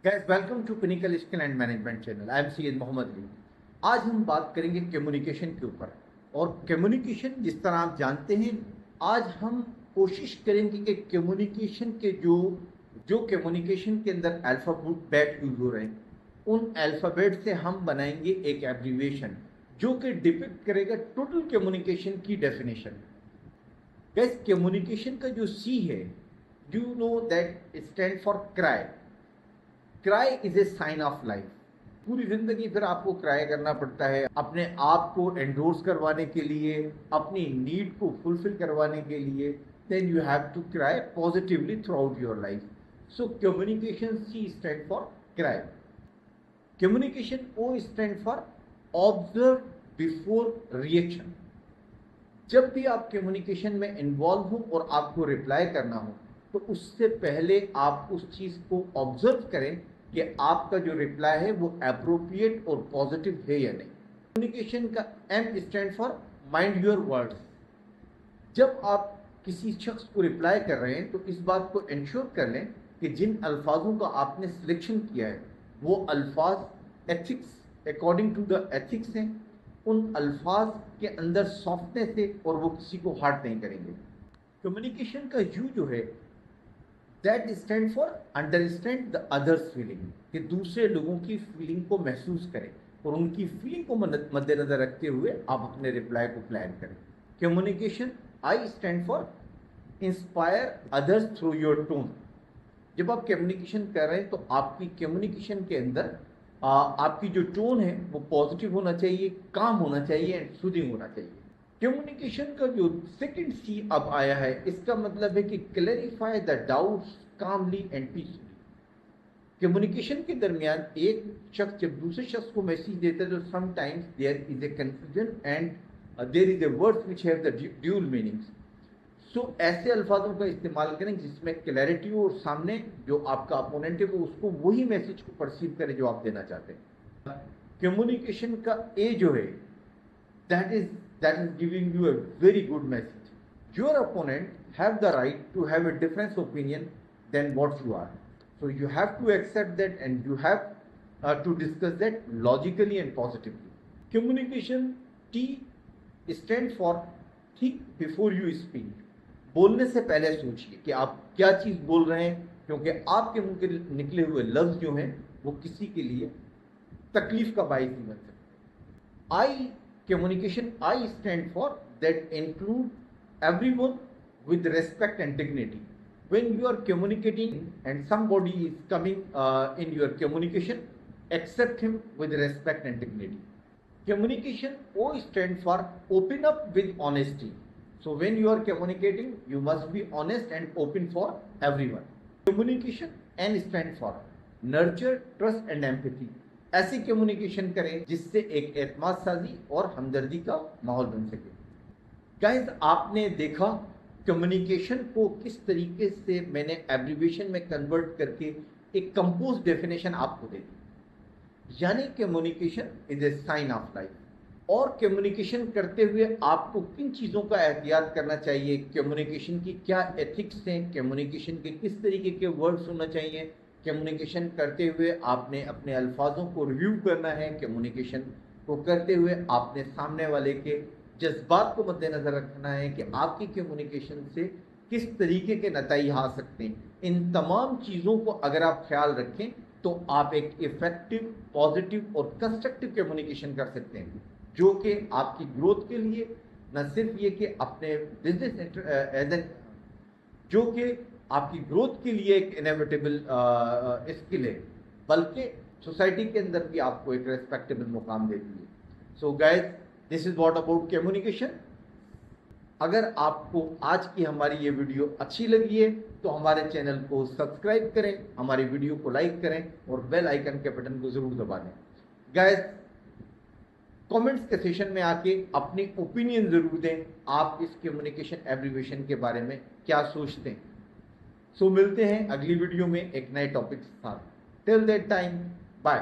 Guys welcome to pinnacle skill and management channel. I am Syed Mohammed Ali. आज हम बात करेंगे कम्युनिकेशन के ऊपर। और कम्युनिकेशन जिस तरह आप जानते हैं, आज हम कोशिश करेंगे कि कम्युनिकेशन के जो जो कम्युनिकेशन के अंदर अल्फ़ाबेट यूज हो रहे हैं, उन अल्फ़ाबेट से हम बनाएंगे एक एब्रीविएशन जो कि डिपिक्ट करेगा टोटल कम्युनिकेशन की डेफिनेशन। गाइस कम्युनिकेशन का जो सी है, you know that stand for cry. Cry is a sign of life. पूरी जिंदगी फिर आपको क्राई करना पड़ता है अपने आप को एंडोर्स करवाने के लिए, अपनी नीड को फुलफिल करवाने के लिए। Then you have to cry positively throughout your life. So communication C stand for cry. Communication O stand for observe before reaction. जब भी आप कम्युनिकेशन में इन्वॉल्व हो और आपको रिप्लाई करना हो, तो उससे पहले आप उस चीज को ऑब्जर्व करें कि आपका जो रिप्लाई है वो अप्रोप्रिएट और पॉजिटिव है या नहीं। कम्युनिकेशन का M stand for mind your words. जब आप किसी शख्स को रिप्लाई कर रहे हैं, तो इस बात को इंश्योर कर लें कि जिन अल्फाजों का आपने सिलेक्शन किया है वो अल्फाज ethics, according to the ethics हैं। उन अल्फाज के अंदर सॉफ्टनेस है और वो किसी को हार्ट नहीं करेंगे। कम्युनिकेशन का यू जो है, that stand for understand the others feeling, कि दूसरे लोगों की फीलिंग को महसूस करें और उनकी फीलिंग को मद्देनजर रखते हुए आप अपने रिप्लाई को प्लान करें। Communication I stand for inspire others through your tone. जब आप कम्युनिकेशन कर रहे हैं तो आपकी कम्युनिकेशन के अंदर आपकी जो टोन है वो पॉजिटिव होना चाहिए, काम होना चाहिए एंड सूदिंग होना चाहिए। कम्युनिकेशन का जो सेकंड सी अब आया है, इसका मतलब है कि clarify the doubts calmly and peacefully. Communication के दरमियान एक शख्स जब दूसरे शख्स को मैसेज देता है तो sometimes there is a confusion and there is a words which have the dual meanings. So ऐसे अल्फाजों का इस्तेमाल करें जिसमें क्लैरिटी हो और सामने जो आपका अपोनेंट है वो उसको वही मैसेज को परसीव करे जो आप देना चाहते हैं। कम्युनिकेशन का ए जो है, that is giving you a very good message. Your opponent have the right to have a different opinion than what you are. So you have to accept that and you have to discuss that logically and positively. Communication T stand for think before you speak. बोलने से पहले सोचिए कि आप क्या चीज बोल रहे हैं, क्योंकि आपके मुंह के निकले हुए लफ्ज जो हैं वो किसी के लिए तकलीफ का बाइस भी बन सकते हैं। आई Communication I stand for that include everyone with respect and dignity. When you are communicating and somebody is coming in your communication, accept him with respect and dignity. Communication O stand for open up with honesty. So when you are communicating, you must be honest and open for everyone. Communication N stand for nurture, trust and empathy. ऐसी communication करें जिससे एक एतमाद साजी और हमदर्दी का माहौल बन सके। गाइस आपने देखा कम्युनिकेशन को किस तरीके से मैंने एब्रीविएशन में कन्वर्ट करके एक कंपोज डेफिनेशन आपको दे दी। यानी communication is a sign of life. और कम्युनिकेशन करते हुए आपको किन चीज़ों का एहतियात करना चाहिए, कम्युनिकेशन की क्या एथिक्स हैं, कम्युनिकेशन के किस तरीके के वर्ड्स होना चाहिए। कम्युनिकेशन करते हुए आपने अपने अल्फाजों को रिव्यू करना है। कम्युनिकेशन को करते हुए आपने सामने वाले के जज्बात को मद्देनजर रखना है कि आपकी कम्युनिकेशन से किस तरीके के नतीजे आ सकते हैं। इन तमाम चीज़ों को अगर आप ख्याल रखें तो आप एक इफेक्टिव, पॉजिटिव और कंस्ट्रक्टिव कम्युनिकेशन कर सकते हैं, जो कि आपकी ग्रोथ के लिए न सिर्फ ये कि अपने बिजनेस जो कि आपकी ग्रोथ के लिए एक इनएविटेबल स्किल है, बल्कि सोसाइटी के अंदर भी आपको एक रेस्पेक्टेबल मुकाम देती है। So guys, this is what about communication. अगर आपको आज की हमारी ये वीडियो अच्छी लगी है तो हमारे चैनल को सब्सक्राइब करें, हमारी वीडियो को लाइक करें और बेल आइकन के बटन को जरूर दबा दें। गाइस कमेंट्स के सेशन में आके अपनी ओपिनियन जरूर दें, आप इस कम्युनिकेशन एब्रीविएशन के बारे में क्या सोचते हैं। सो मिलते हैं अगली वीडियो में एक नए टॉपिक के साथ। Till that time, bye.